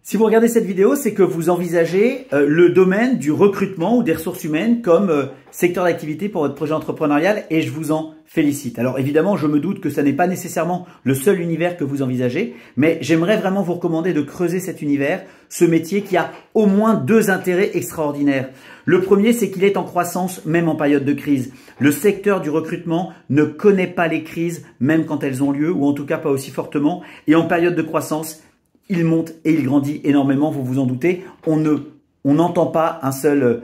Si vous regardez cette vidéo, c'est que vous envisagez le domaine du recrutement ou des ressources humaines comme secteur d'activité pour votre projet entrepreneurial et je vous en félicite. Alors évidemment, je me doute que ça n'est pas nécessairement le seul univers que vous envisagez, mais j'aimerais vraiment vous recommander de creuser cet univers, ce métier qui a au moins deux intérêts extraordinaires. Le premier, c'est qu'il est en croissance même en période de crise. Le secteur du recrutement ne connaît pas les crises même quand elles ont lieu ou en tout cas pas aussi fortement et en période de croissance, il monte et il grandit énormément, vous vous en doutez. On n'entend pas un seul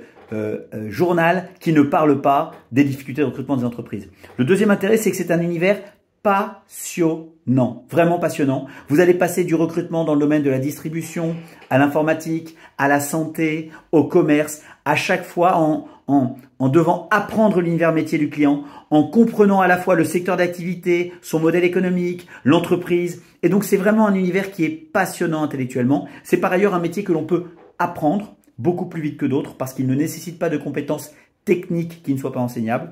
journal qui ne parle pas des difficultés de recrutement des entreprises. Le deuxième intérêt, c'est que c'est un univers passionnant, vraiment passionnant. Vous allez passer du recrutement dans le domaine de la distribution, à l'informatique, à la santé, au commerce, à chaque fois en devant apprendre l'univers métier du client, en comprenant à la fois le secteur d'activité, son modèle économique, l'entreprise. Et donc, c'est vraiment un univers qui est passionnant intellectuellement. C'est par ailleurs un métier que l'on peut apprendre beaucoup plus vite que d'autres parce qu'il ne nécessite pas de compétences techniques qui ne soient pas enseignables.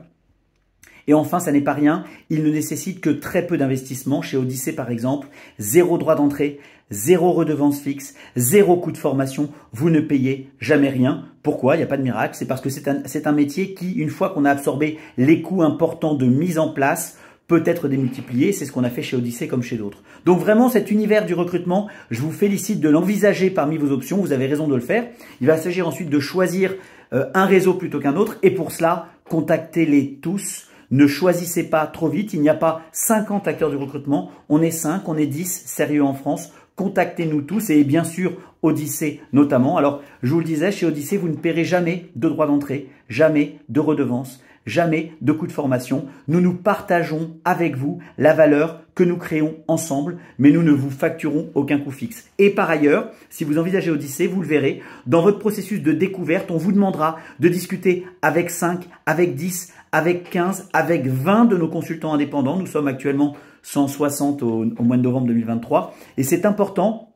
Et enfin, ça n'est pas rien, il ne nécessite que très peu d'investissement. Chez Odyssée, par exemple, 0 droit d'entrée, 0 redevance fixe, 0 coût de formation. Vous ne payez jamais rien. Pourquoi? Il n'y a pas de miracle. C'est parce que c'est un métier qui, une fois qu'on a absorbé les coûts importants de mise en place, peut être démultiplié. C'est ce qu'on a fait chez Odyssée comme chez d'autres. Donc vraiment, cet univers du recrutement, je vous félicite de l'envisager parmi vos options. Vous avez raison de le faire. Il va s'agir ensuite de choisir un réseau plutôt qu'un autre. Et pour cela, contactez-les tous. Ne choisissez pas trop vite, il n'y a pas 50 acteurs du recrutement, on est 5, on est 10 sérieux en France. Contactez-nous tous et bien sûr Odyssée notamment. Alors je vous le disais, chez Odyssée, vous ne paierez jamais de droits d'entrée, jamais de redevances, jamais de coûts de formation. Nous nous partageons avec vous la valeur que nous créons ensemble, mais nous ne vous facturons aucun coût fixe. Et par ailleurs, si vous envisagez Odyssée, vous le verrez, dans votre processus de découverte, on vous demandera de discuter avec 5, avec 10, avec 15, avec 20 de nos consultants indépendants. Nous sommes actuellement 160 au mois de novembre 2023. Et c'est important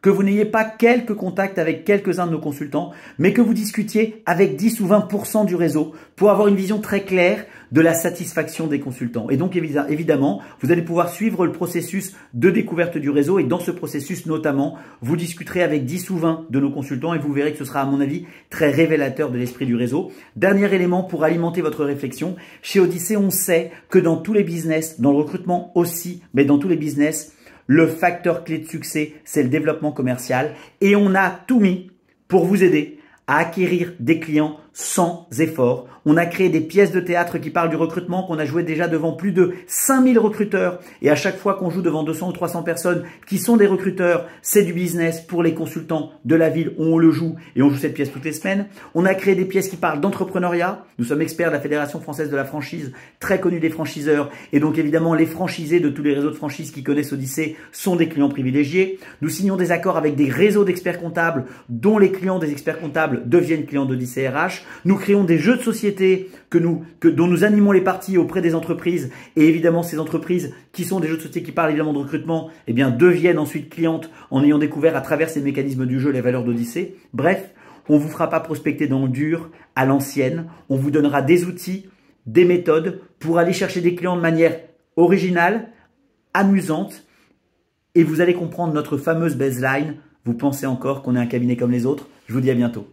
que vous n'ayez pas quelques contacts avec quelques-uns de nos consultants, mais que vous discutiez avec 10 ou 20% du réseau pour avoir une vision très claire de la satisfaction des consultants. Et donc évidemment, vous allez pouvoir suivre le processus de découverte du réseau et dans ce processus notamment, vous discuterez avec 10 ou 20 de nos consultants et vous verrez que ce sera à mon avis très révélateur de l'esprit du réseau. Dernier élément pour alimenter votre réflexion, chez Odyssée, on sait que dans tous les business, dans le recrutement aussi, mais dans tous les business, le facteur clé de succès, c'est le développement commercial et on a tout mis pour vous aider à acquérir des clients sans effort. On a créé des pièces de théâtre qui parlent du recrutement, qu'on a joué déjà devant plus de 5000 recruteurs. Et à chaque fois qu'on joue devant 200 ou 300 personnes qui sont des recruteurs, c'est du business pour les consultants de la ville où on le joue et on joue cette pièce toutes les semaines. On a créé des pièces qui parlent d'entrepreneuriat. Nous sommes experts de la Fédération française de la franchise, très connus des franchiseurs. Et donc évidemment, les franchisés de tous les réseaux de franchise qui connaissent Odyssée sont des clients privilégiés. Nous signons des accords avec des réseaux d'experts comptables dont les clients des experts comptables deviennent clients d'Odyssée RH. Nous créons des jeux de société dont nous animons les parties auprès des entreprises et évidemment ces entreprises qui sont des jeux de société qui parlent évidemment de recrutement eh bien deviennent ensuite clientes en ayant découvert à travers ces mécanismes du jeu les valeurs d'Odyssée. Bref, on ne vous fera pas prospecter dans le dur à l'ancienne, on vous donnera des outils, des méthodes pour aller chercher des clients de manière originale, amusante et vous allez comprendre notre fameuse baseline. Vous pensez encore qu'on est un cabinet comme les autres? Je vous dis à bientôt.